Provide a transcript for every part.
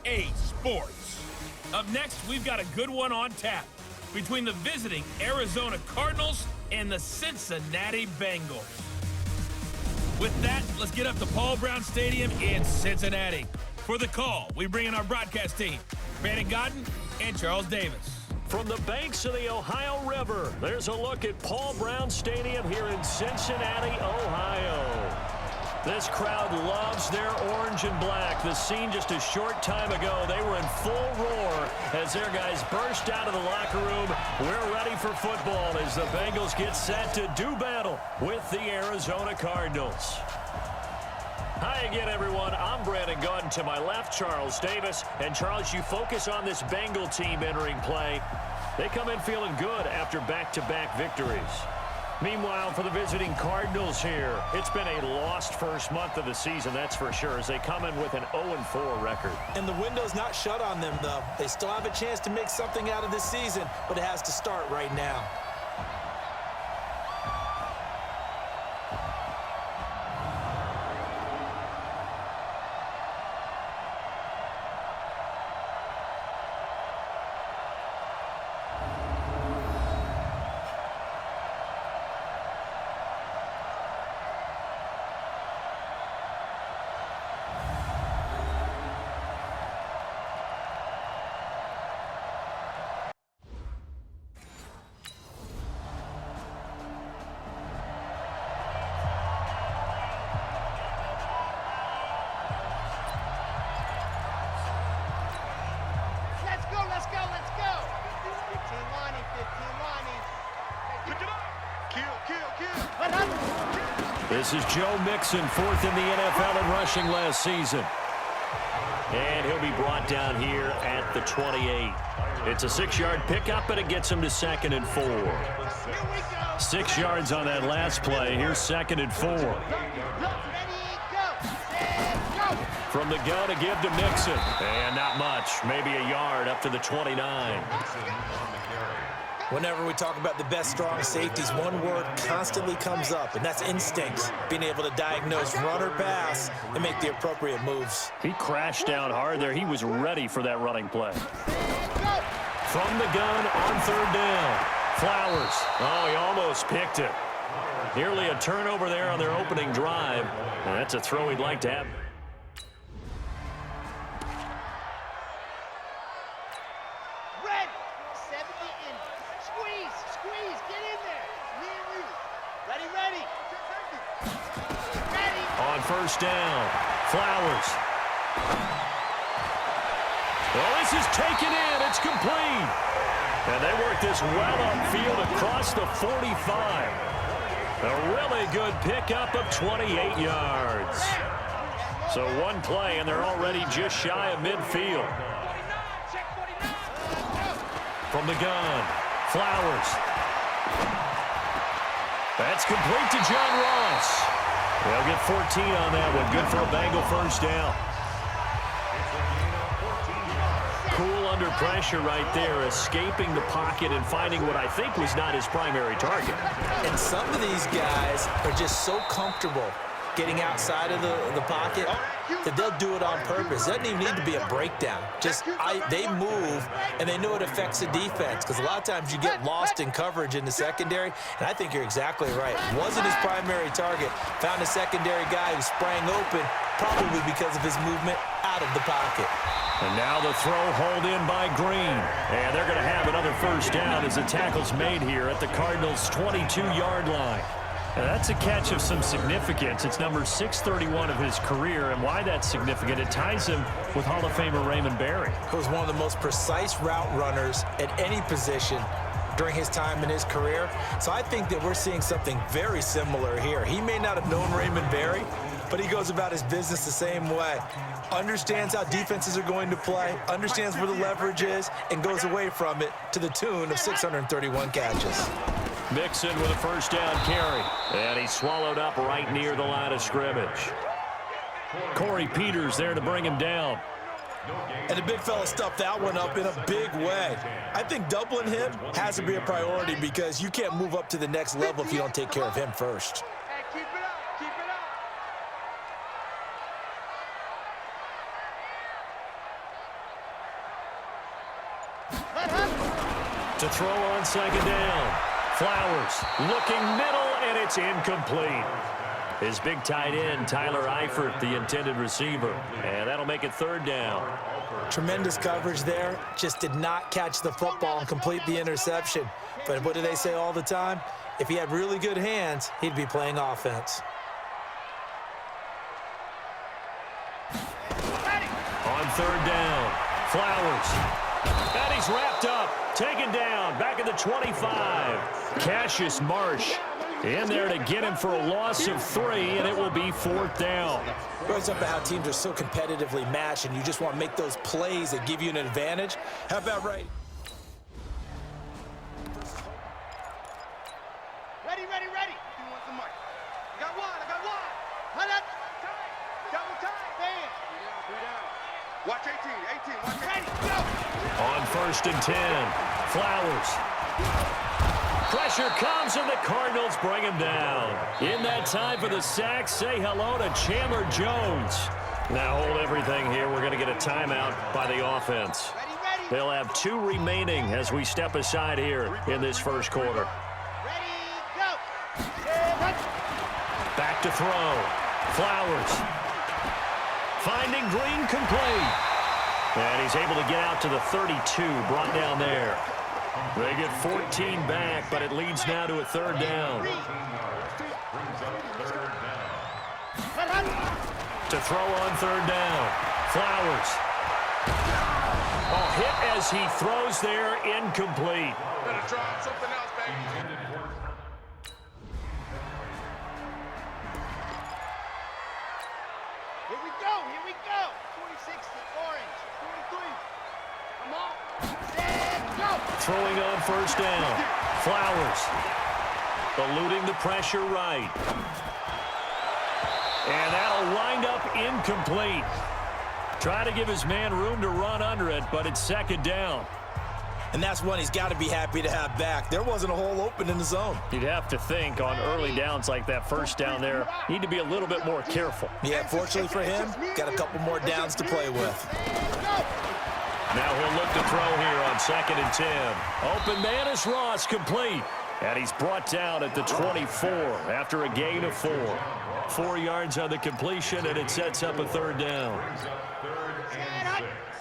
EA Sports. Up next, we've got a good one on tap between the visiting Arizona Cardinals and the Cincinnati Bengals. With that, let's get up to Paul Brown Stadium in Cincinnati. For the call, we bring in our broadcast team, Brandon Godden and Charles Davis. From the banks of the Ohio River, there's a look at Paul Brown Stadium here in Cincinnati, Ohio. This crowd loves their orange and black. The scene just a short time ago, they were in full roar as their guys burst out of the locker room. We're ready for football as the Bengals get set to do battle with the Arizona Cardinals. Hi again, everyone. I'm Brandon Godden. To my left, Charles Davis. And Charles, you focus on this Bengal team entering play. They come in feeling good after back-to-back victories. Meanwhile, for the visiting Cardinals here, it's been a lost first month of the season, that's for sure, as they come in with an 0-4 record. And the window's not shut on them, though. They still have a chance to make something out of this season, but it has to start right now. This is Joe Mixon, fourth in the NFL in rushing last season. And he'll be brought down here at the 28. It's a 6-yard pickup, and it gets him to 2nd and 4. 6 yards on that last play. Here's 2nd and 4. From the gun to give to Mixon. And not much. Maybe a yard up to the 29. Whenever we talk about the best strong safeties, one word constantly comes up, and that's instincts. Being able to diagnose run or pass and make the appropriate moves. He crashed down hard there. He was ready for that running play. From the gun on 3rd down. Flowers. Oh, he almost picked it. Nearly a turnover there on their opening drive. And that's a throw he'd like to have. First down. Flowers. Well, this is taken in. It's complete. And they work this well upfield across the 45. A really good pickup of 28 yards. So one play, and they're already just shy of midfield. From the gun. Flowers. That's complete to John Ross. They'll get 14 on that one. Good for a Bengal first down. Cool under pressure right there, escaping the pocket and finding what I think was not his primary target. And some of these guys are just so comfortable getting outside of the pocket that they'll do it on purpose. It doesn't even need to be a breakdown. They move, and they know it affects the defense, because a lot of times you get lost in coverage in the secondary, and I think you're exactly right. Wasn't his primary target. Found a secondary guy who sprang open, probably because of his movement out of the pocket. And now the throw hauled in by Green. And they're going to have another first down as the tackle's made here at the Cardinals' 22-yard line. Now, that's a catch of some significance. It's number 631 of his career, and why that's significant, it ties him with Hall of Famer Raymond Berry. He was one of the most precise route runners at any position during his time in his career. So I think that we're seeing something very similar here. He may not have known Raymond Berry, but he goes about his business the same way. Understands how defenses are going to play, understands where the leverage is, and goes away from it to the tune of 631 catches. Mixon with a first down carry. And he's swallowed up right near the line of scrimmage. Corey Peters there to bring him down. And the big fella stuffed that one up in a big way. I think doubling him has to be a priority, because you can't move up to the next level if you don't take care of him first. To throw on second down. Flowers looking middle, and it's incomplete. His big tight end, Tyler Eifert, the intended receiver. And that'll make it third down. Tremendous coverage there. Just did not catch the football and complete the interception. But what do they say all the time? If he had really good hands, he'd be playing offense. On third down, Flowers. And he's wrapped up, taken down, back at the 25. Cassius Marsh in there to get him for a loss of 3, and it will be fourth down. It goes up to how teams are so competitively matched, and you just want to make those plays that give you an advantage. How about right? Ready. You want some money? I got one. Hold up. Double time. Bam. 3 down. Watch 18. Watch 18. Ready, go. On first and 10, Flowers. Pressure comes, and the Cardinals bring him down. In that time for the sack, say hello to Chandler Jones. Now hold everything here. We're going to get a timeout by the offense. Ready. They'll have 2 remaining as we step aside here in this first quarter. Ready, go. Back to throw. Flowers. Finding Green complete. And he's able to get out to the 32, brought down there. They get 14 back, but it leads now to a third down. To throw on third down. Flowers. Oh, hit as he throws there, incomplete. Better try something else, baby. Here we go. 26 orange. 43. Come on. Set, go. Throwing on first down. Flowers. Eluding the pressure right. And that'll wind up incomplete. Try to give his man room to run under it, but it's second down. And that's one he's got to be happy to have back. There wasn't a hole open in the zone. You'd have to think on early downs like that first down there, need to be a little bit more careful. Yeah, fortunately for him, got a couple more downs to play with. Now he'll look to throw here on second and 10. Open man is Ross, complete. And he's brought down at the 24 after a gain of 4. 4 yards on the completion, and it sets up a third down.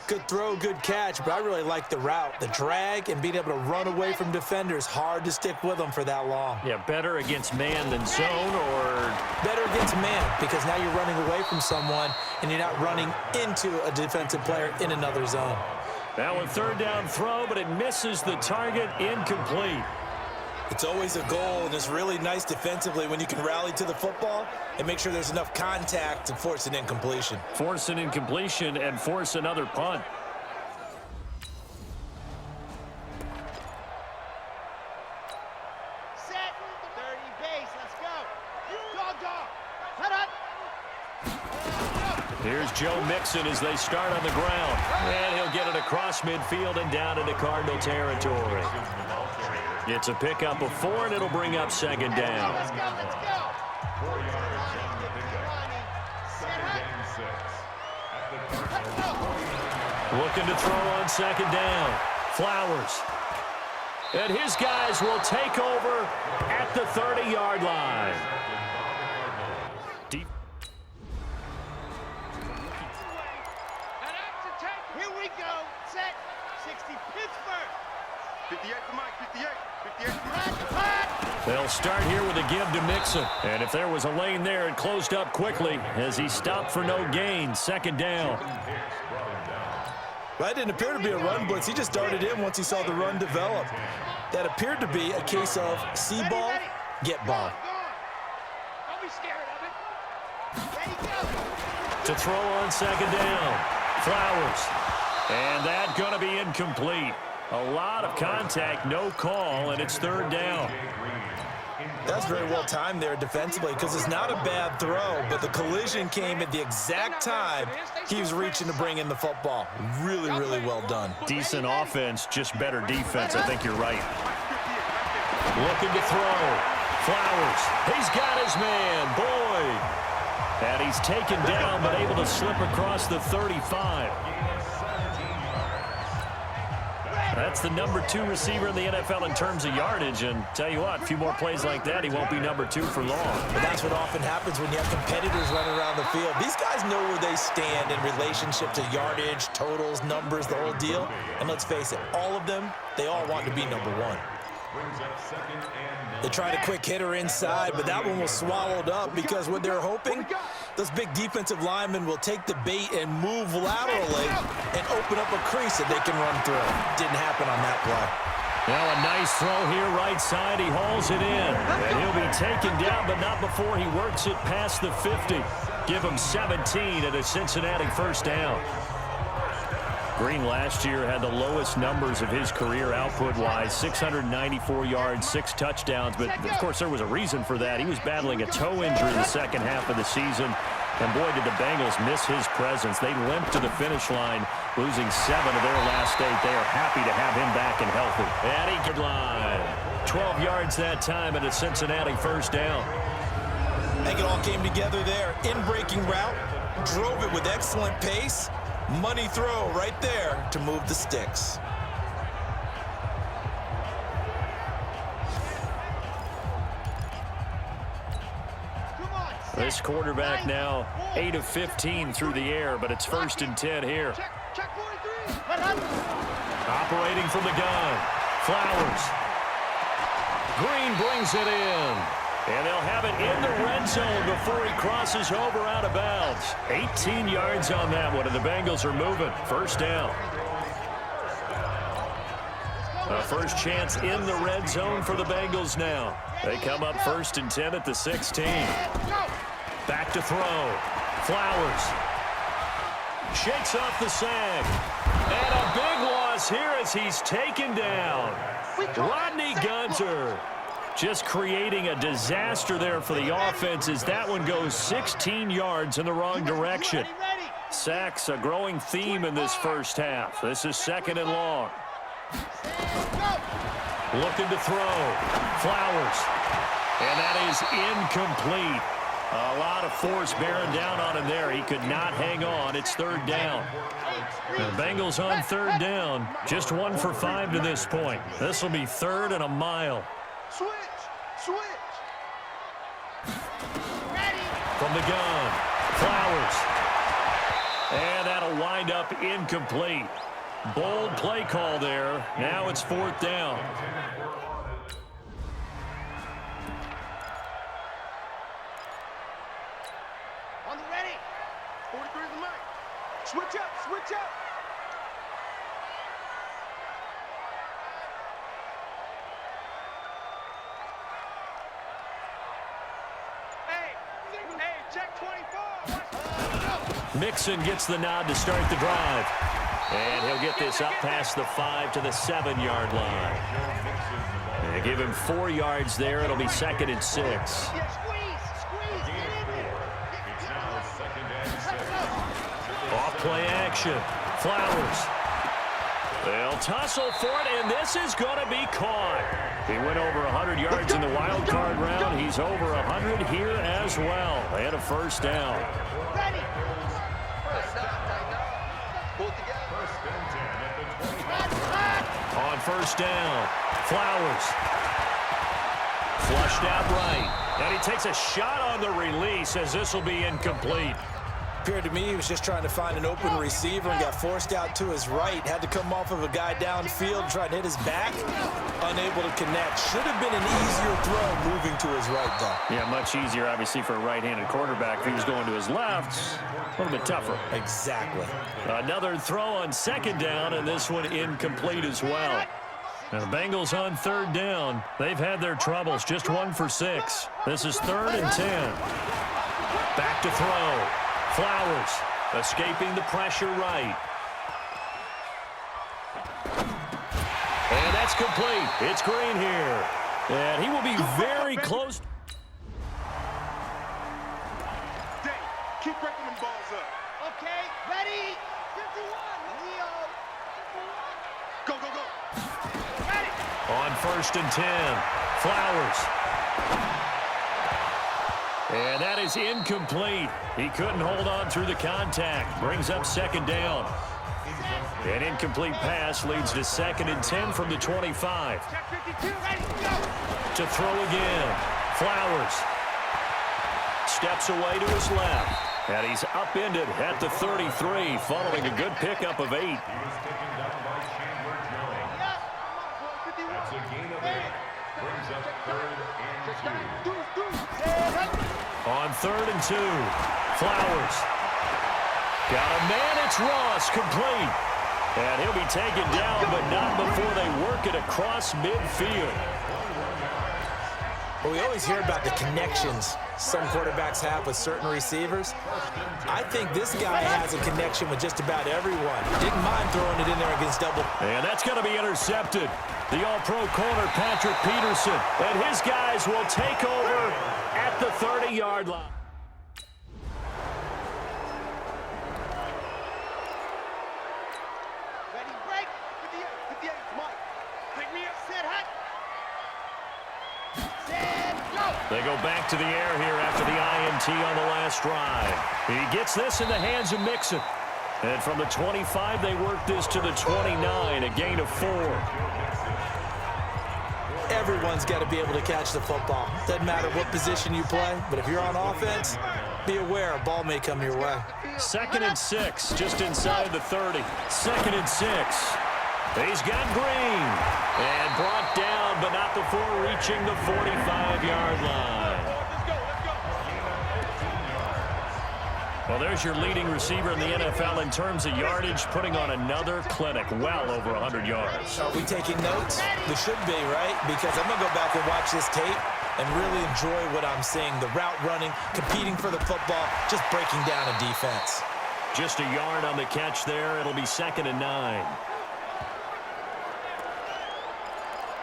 Good throw, good catch, but I really like the route. The drag and being able to run away from defenders, hard to stick with them for that long. Yeah, better against man than zone, or? Better against man, because now you're running away from someone and you're not running into a defensive player in another zone. Now a third down throw, but it misses the target, incomplete. It's always a goal, and it's really nice defensively when you can rally to the football and make sure there's enough contact to force an incompletion. Force an incompletion and force another punt. Set. 30 base. Let's go. Dog. Head up. Here's Joe Mixon as they start on the ground. And he'll get it across midfield and down into Cardinal territory. It's a pickup of 4, and it'll bring up second down. Let's go. Looking to throw on second down. Flowers. And his guys will take over at the 30-yard line. Deep. Here we go. Set. 60 Pittsburgh. 58 for Mike. 58 for Mike. They'll start here with a give to Mixon. And if there was a lane there, it closed up quickly as he stopped for no gain. Second down. That didn't appear to be a run blitz. He just darted in once he saw the run develop. That appeared to be a case of see ball, get ball. Don't be scared of it. Ready, go. To throw on second down. Flowers. And that's going to be incomplete. A lot of contact, no call, and it's third down. That's very well timed there defensively because it's not a bad throw, but the collision came at the exact time he was reaching to bring in the football. Really, really well done. Decent offense, just better defense. I think you're right. Looking to throw. Flowers. He's got his man, Boyd. And he's taken down but able to slip across the 35. That's the #2 receiver in the NFL in terms of yardage. And tell you what, a few more plays like that, he won't be #2 for long. But that's what often happens when you have competitors running around the field. These guys know where they stand in relationship to yardage, totals, numbers, the whole deal. And let's face it, all of them, they all want to be #1. They tried a quick hitter inside, but that one was swallowed up because what they're hoping, those big defensive linemen will take the bait and move laterally and open up a crease that they can run through. Didn't happen on that play. Now a nice throw here right side. He hauls it in. And he'll be taken down, but not before he works it past the 50. Give him 17 and a Cincinnati first down. Green last year had the lowest numbers of his career output-wise, 694 yards, 6 touchdowns. But, of course, there was a reason for that. He was battling a toe injury the second half of the season. And, boy, did the Bengals miss his presence. They limped to the finish line, losing 7 of their last 8. They are happy to have him back and healthy. And he could line. 12 yards that time and a Cincinnati first down. I think it all came together there. In-breaking route, drove it with excellent pace. Money throw right there to move the sticks. This quarterback now 8 of 15 through the air, but it's 1st and 10 here. Operating from the gun. Flowers. Green brings it in. And they'll have it in the red zone before he crosses over out of bounds. 18 yards on that one, and the Bengals are moving. First down. A first chance in the red zone for the Bengals now. They come up 1st and 10 at the 16. Back to throw. Flowers. Shakes off the sag. And a big loss here as he's taken down. Rodney Gunter. Just creating a disaster there for the offense as that one goes 16 yards in the wrong direction. Sacks a growing theme in this first half. This is 2nd and long. Looking to throw. Flowers. And that is incomplete. A lot of force bearing down on him there. He could not hang on. It's 3rd down. The Bengals on 3rd down. Just 1 for 5 to this point. This will be 3rd and a mile. Switch. From the gun, Flowers. And that'll wind up incomplete. Bold play call there. Now it's 4th down. On the ready. 43 is the mic. Switch up. Check 24. Mixon gets the nod to start the drive. And he'll get this up past the 5 to the 7-yard line. They give him 4 yards there. It'll be 2nd and 6. Yeah, squeeze. Get in there. Off play action. Flowers. They'll tussle for it, and this is going to be caught. He went over 100 yards in the wild card round. He's over 100 here as well. And a first down. Ready. On first down, Flowers. Flushed out right. And he takes a shot on the release as this will be incomplete. Appeared to me he was just trying to find an open receiver and got forced out to his right. Had to come off of a guy downfield, trying to hit his back. Unable to connect. Should have been an easier throw moving to his right, though. Yeah, much easier, obviously, for a right-handed quarterback. If he was going to his left, a little bit tougher. Exactly. Another throw on 2nd down, and this one incomplete as well. And the Bengals on 3rd down. They've had their troubles. Just 1 for 6. This is 3rd and 10. Back to throw. Flowers escaping the pressure right. And that's complete. It's Green here. And he will be very close. Dave, keep breaking them balls up. Okay, ready. 51. Leo. 51. Go. Ready. On 1st and 10. Flowers. And that is incomplete. He couldn't hold on through the contact. Brings up 2nd down. An incomplete pass leads to 2nd and 10 from the 25. To throw again. Flowers. Steps away to his left. And he's upended at the 33 following a good pickup of 8. That's a gain of 8. Brings up 3rd and 2. On 3rd and 2. Flowers. Got a man. It's Ross. Complete. And he'll be taken down, but not before they work it across midfield. Well, we always hear about the connections some quarterbacks have with certain receivers. I think this guy has a connection with just about everyone. Didn't mind throwing it in there against double. And that's going to be intercepted. The all-pro corner, Patrick Peterson. And his guys will take over at the 30-yard line. Ready, break. 58, Mike. Pick me up, set hot. Set, go. They go back to the air here after the INT on the last drive. He gets this in the hands of Mixon. And from the 25, they work this to the 29, a gain of 4. Everyone's got to be able to catch the football. Doesn't matter what position you play, but if you're on offense, be aware a ball may come your way. 2nd and 6, just inside the 30. 2nd and 6. He's got Green. And brought down, but not before reaching the 45-yard line. Well, there's your leading receiver in the NFL in terms of yardage, putting on another clinic, well over 100 yards. Are we taking notes? We should be, right? Because I'm going to go back and watch this tape and really enjoy what I'm seeing. The route running, competing for the football, just breaking down a defense. Just a yard on the catch there. It'll be 2nd and 9.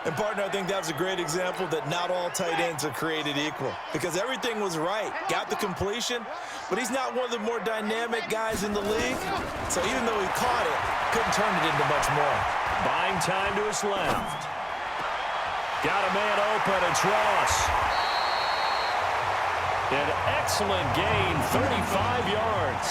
And, partner, I think that was a great example that not all tight ends are created equal because everything was right. Got the completion, but he's not one of the more dynamic guys in the league. So even though he caught it, couldn't turn it into much more. Buying time to his left. Got a man open. It's Ross. An excellent gain, 35 yards.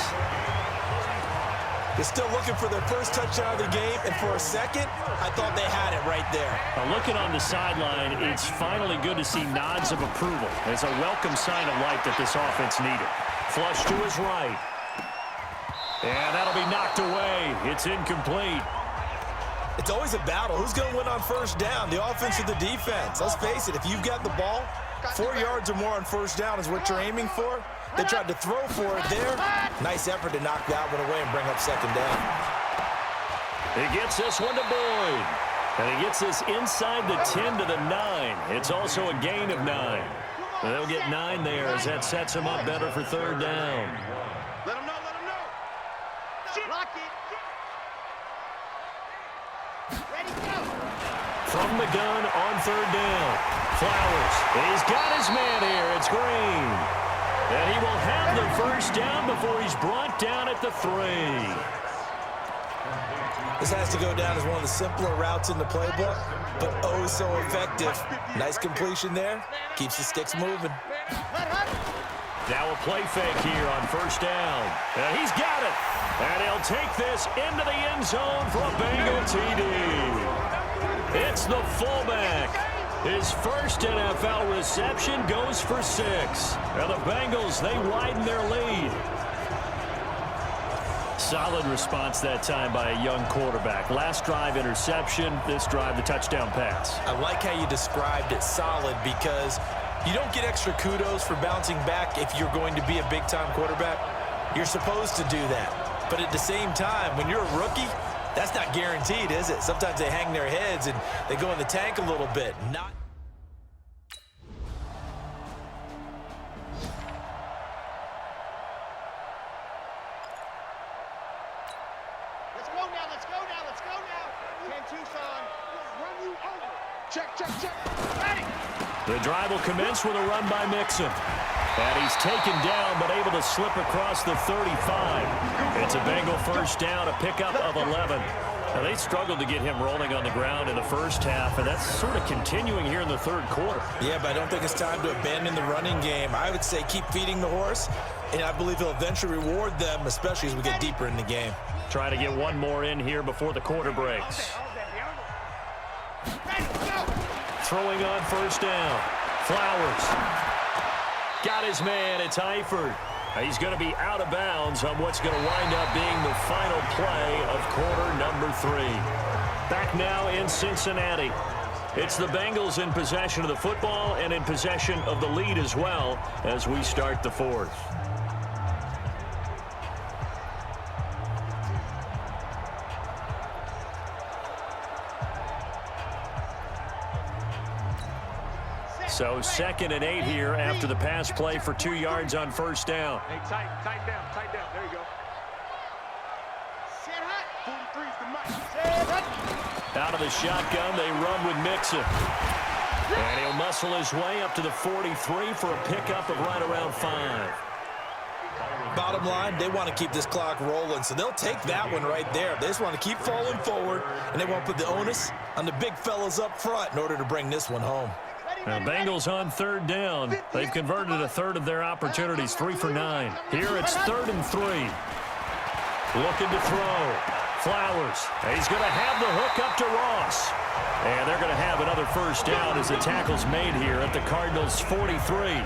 They're still looking for their first touchdown of the game, and for a second, I thought they had it right there. Looking on the sideline, it's finally good to see nods of approval. It's a welcome sign of life that this offense needed. Flush to his right. And that'll be knocked away. It's incomplete. It's always a battle. Who's going to win on first down, the offense or the defense? Let's face it, if you've got the ball, 4 yards or more on first down is what you're aiming for. They tried to throw for it there. Nice effort to knock that one away and bring up 2nd down. He gets this one to Boyd. And he gets this inside the 10 to the 9. It's also a gain of 9. And they'll get 9 there as that sets him up better for 3rd down. Let him know, let him know. Lock it. Ready, go. From the gun on 3rd down. Flowers. He's got his man here. It's Green. And he will have the first down before he's brought down at the 3. This has to go down as one of the simpler routes in the playbook, but oh so effective. Nice completion there. Keeps the sticks moving. Now a play fake here on first down. And he's got it. And he'll take this into the end zone for a Bengal TD. It's the fullback. His first NFL reception goes for 6. And the Bengals, they widen their lead. Solid response that time by a young quarterback. Last drive, interception. This drive, the touchdown pass. I like how you described it, solid, because you don't get extra kudos for bouncing back if you're going to be a big-time quarterback. You're supposed to do that. But at the same time, when you're a rookie, that's not guaranteed, is it? Sometimes they hang their heads and they go in the tank a little bit. Not. Let's go now, let's go now, let's go now. 10 Tucson. Run you over. Check, check, check. Ready. The drive will commence with a run by Mixon. And he's taken down, but able to slip across the 35. It's a Bengal first down, a pickup of 11. Now, they struggled to get him rolling on the ground in the first half, and that's sort of continuing here in the 3rd quarter. Yeah, but I don't think it's time to abandon the running game. I would say keep feeding the horse, and I believe he'll eventually reward them, especially as we get deeper in the game. Trying to get one more in here before the quarter breaks. Throwing on first down. Flowers. Got his man. It's Eifert. He's going to be out of bounds on what's going to wind up being the final play of quarter number 3. Back now in Cincinnati. It's the Bengals in possession of the football and in possession of the lead as well as we start the 4th. So 2nd and 8 here after the pass play for 2 yards on first down. Hey, tight down. There you go. Set hot. 43's the mic. Out of the shotgun, they run with Mixon. And he'll muscle his way up to the 43 for a pickup of right around 5. Bottom line, they want to keep this clock rolling, so they'll take that one right there. They just want to keep falling forward, and they want to put the onus on the big fellas up front in order to bring this one home. Now, Bengals on 3rd down. They've converted a third of their opportunities, 3 for 9. Here it's 3rd and 3. Looking to throw. Flowers. He's going to have the hook up to Ross. And they're going to have another first down as the tackle's made here at the Cardinals' 43.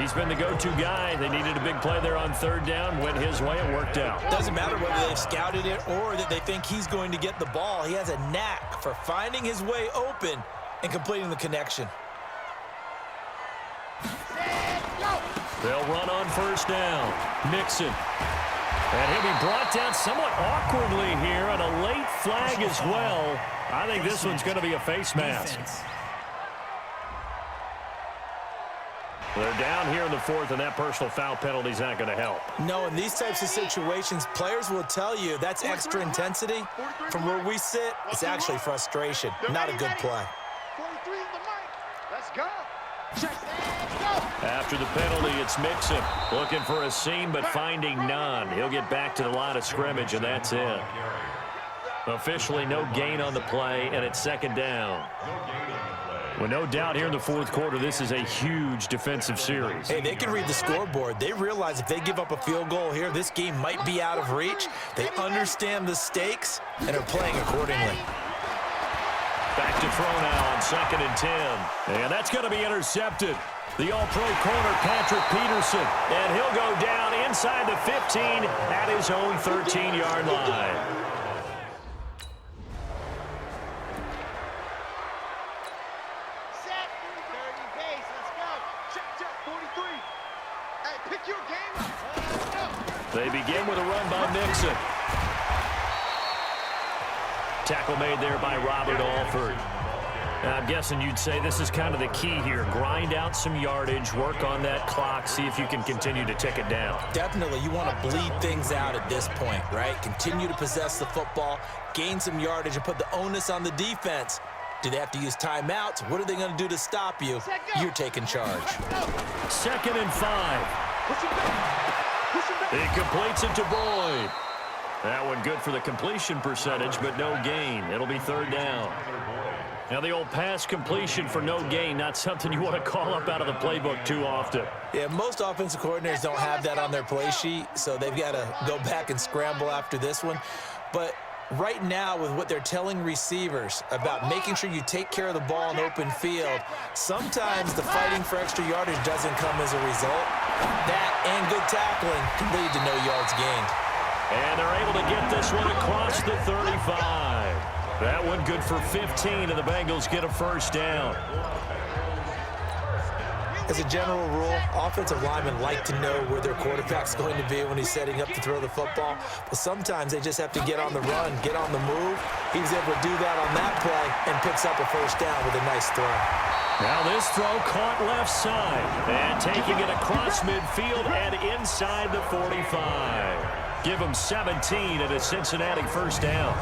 He's been the go-to guy. They needed a big play there on 3rd down. Went his way. It worked out. Doesn't matter whether they've scouted it or that they think he's going to get the ball. He has a knack for finding his way open and completing the connection. They'll run on first down. Mixon. And he'll be brought down somewhat awkwardly here on a late flag as well. I think this one's going to be a face mask. They're down here in the 4th, and that personal foul penalty is not going to help. No, in these types of situations, players will tell you that's extra intensity. From where we sit, it's actually frustration, not a good play. 43's the mic. Let's go. After the penalty, it's Mixon. Looking for a seam, but finding none. He'll get back to the line of scrimmage, and that's it. Officially no gain on the play, and it's 2nd down. Well, no doubt here in the 4th quarter, this is a huge defensive series. Hey, they can read the scoreboard. They realize if they give up a field goal here, this game might be out of reach. They understand the stakes and are playing accordingly. Back to throw now on 2nd and 10. And that's going to be intercepted. The all-pro corner, Patrick Peterson. And he'll go down inside the 15 at his own 13-yard line. Set. 30 base. Let's go. Check. 43. Hey, pick your game up. Let's go. They begin with a run by Mixon. Tackle made there by Robert Alford. I'm guessing you'd say this is kind of the key here. Grind out some yardage, work on that clock, see if you can continue to tick it down. Definitely, you want to bleed things out at this point, right? Continue to possess the football, gain some yardage, and put the onus on the defense. Do they have to use timeouts? What are they going to do to stop you? You're taking charge. 2nd and 5. He completes it to Boyd. That one good for the completion percentage, but no gain. It'll be 3rd down. Now, the old pass completion for no gain, not something you want to call up out of the playbook too often. Yeah, most offensive coordinators don't have that on their play sheet, so they've got to go back and scramble after this one. But right now, with what they're telling receivers about making sure you take care of the ball in open field, sometimes the fighting for extra yardage doesn't come as a result. That and good tackling can lead to no yards gained. And they're able to get this one across the 35. That one good for 15, and the Bengals get a first down. As a general rule, offensive linemen like to know where their quarterback's going to be when he's setting up to throw the football. But sometimes they just have to get on the run, get on the move. He was able to do that on that play and picks up a first down with a nice throw. Now this throw caught left side. And taking it across midfield and inside the 45. Give them 17 at a Cincinnati first down.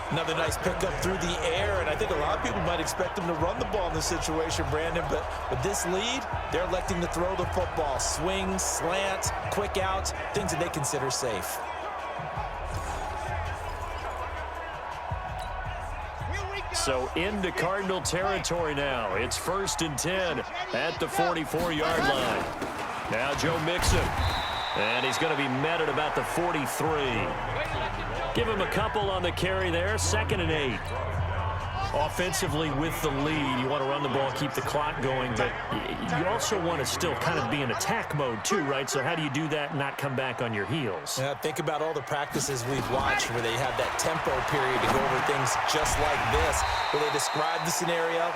Another nice pickup through the air, and I think a lot of people might expect them to run the ball in this situation, Brandon, but with this lead, they're electing to throw the football. Swings, slants, quick outs, things that they consider safe. So into Cardinal territory now. It's 1st and 10 at the 44-yard line. Now Joe Mixon. And he's going to be met at about the 43. Give him a couple on the carry there. 2nd and 8. Offensively with the lead, you want to run the ball, keep the clock going, but you also want to still kind of be in attack mode too, right? So how do you do that and not come back on your heels? Yeah, think about all the practices we've watched where they have that tempo period to go over things just like this, where they describe the scenario,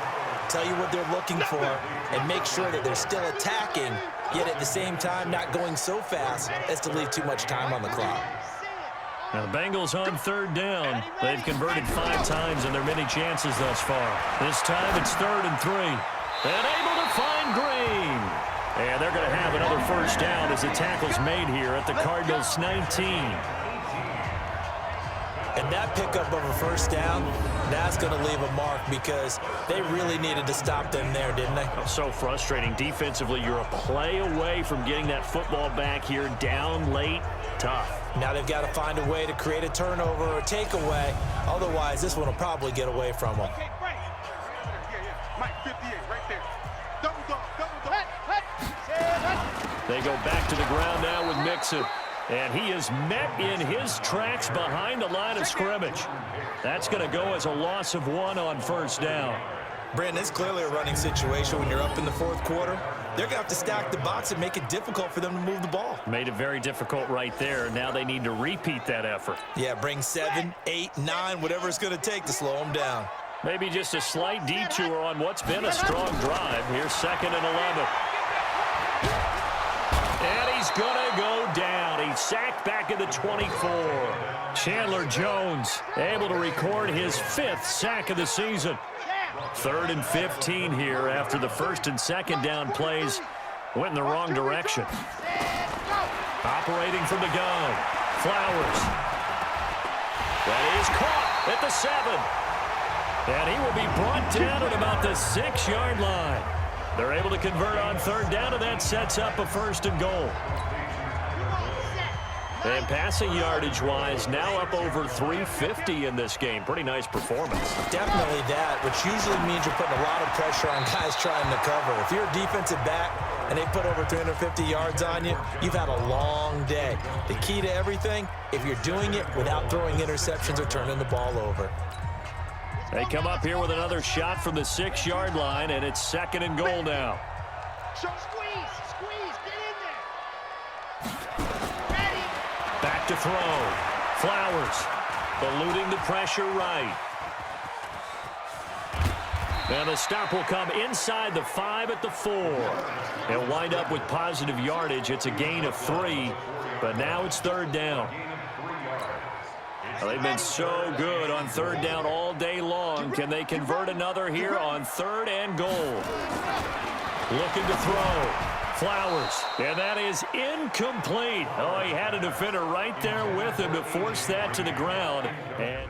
tell you what they're looking for, and make sure that they're still attacking, yet at the same time not going so fast as to leave too much time on the clock. Now the Bengals on 3rd down. They've converted 5 times in their many chances thus far. This time it's 3rd and 3. And able to find Green. And they're going to have another 1st down as the tackle's made here at the Cardinals 19. And that pickup of a 1st down, that's going to leave a mark because they really needed to stop them there, didn't they? So frustrating. Defensively, you're a play away from getting that football back here down late. Tough. Now they've got to find a way to create a turnover or a takeaway. Otherwise, this one will probably get away from them. Okay, right. Yeah. Mike, 58, right there. Double dog. They go back to the ground now with Mixon. And he is met in his tracks behind the line of scrimmage. That's going to go as a loss of 1 on 1st down. Brandon, it's clearly a running situation when you're up in the 4th quarter. They're going to have to stack the box and make it difficult for them to move the ball. Made it very difficult right there. Now they need to repeat that effort. Yeah, bring 7, 8, 9, whatever it's going to take to slow them down. Maybe just a slight detour on what's been a strong drive. Here's 2nd and 11. And he's going to go down. He's sacked back at the 24. Chandler Jones able to record his 5th sack of the season. 3rd and 15 here after the 1st and 2nd down plays went in the wrong direction. Operating from the gun, Flowers. That is caught at the 7. And he will be brought down at about the 6-yard line. They're able to convert on 3rd down, and that sets up a 1st and goal. And passing yardage-wise, now up over 350 in this game. Pretty nice performance. Definitely that, which usually means you're putting a lot of pressure on guys trying to cover. If you're a defensive back and they put over 350 yards on you, you've had a long day. The key to everything, if you're doing it without throwing interceptions or turning the ball over. They come up here with another shot from the 6-yard line, and it's 2nd and goal now. Squeeze, get in there. Back to throw. Flowers eluding the pressure right. And the stop will come inside the 5 at the 4. They'll wind up with positive yardage. It's a gain of 3, but now it's 3rd down. Well, they've been so good on 3rd down all day long. Can they convert another here on 3rd and goal? Looking to throw. Flowers. And that is incomplete. Oh, he had a defender right there with him to force that to the ground. And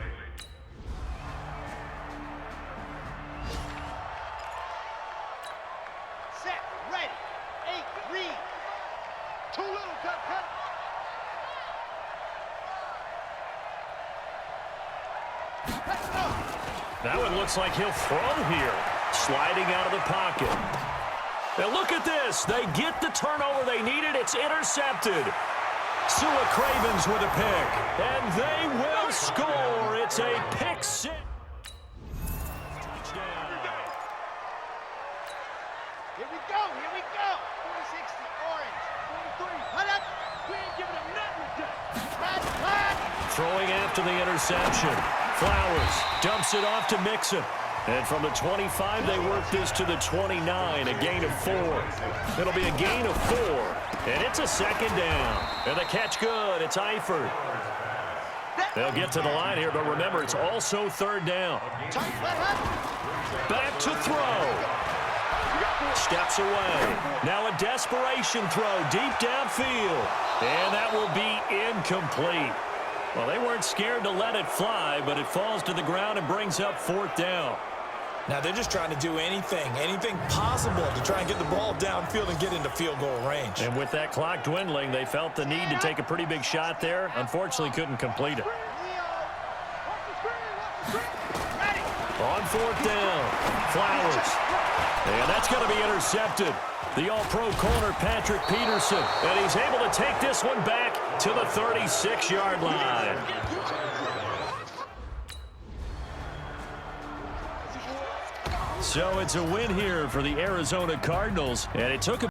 Set, ready. 8, read. Too little, cut. that one looks like he'll throw here. Sliding out of the pocket. Now look at this. They get the turnover they needed. It's intercepted. Sua Cravens with a pick. And they will score. It's a pick 6. Here we go. 46, the orange. 43, hut up. We ain't giving them nothing. Cut. Throwing after the interception. Flowers dumps it off to Mixon. And from the 25, they work this to the 29, a gain of 4. It'll be a gain of 4, and it's a 2nd down. And the catch good. It's Eifert. They'll get to the line here, but remember, it's also 3rd down. Back to throw. Steps away. Now a desperation throw deep downfield. And that will be incomplete. Well, they weren't scared to let it fly, but it falls to the ground and brings up 4th down. Now they're just trying to do anything possible to try and get the ball downfield and get into field goal range. And with that clock dwindling, they felt the need to take a pretty big shot there. Unfortunately, couldn't complete it. On 4th down, Flowers. And that's going to be intercepted. the all-pro corner, Patrick Peterson. And he's able to take this one back to the 36-yard line. So it's a win here for the Arizona Cardinals, and it took a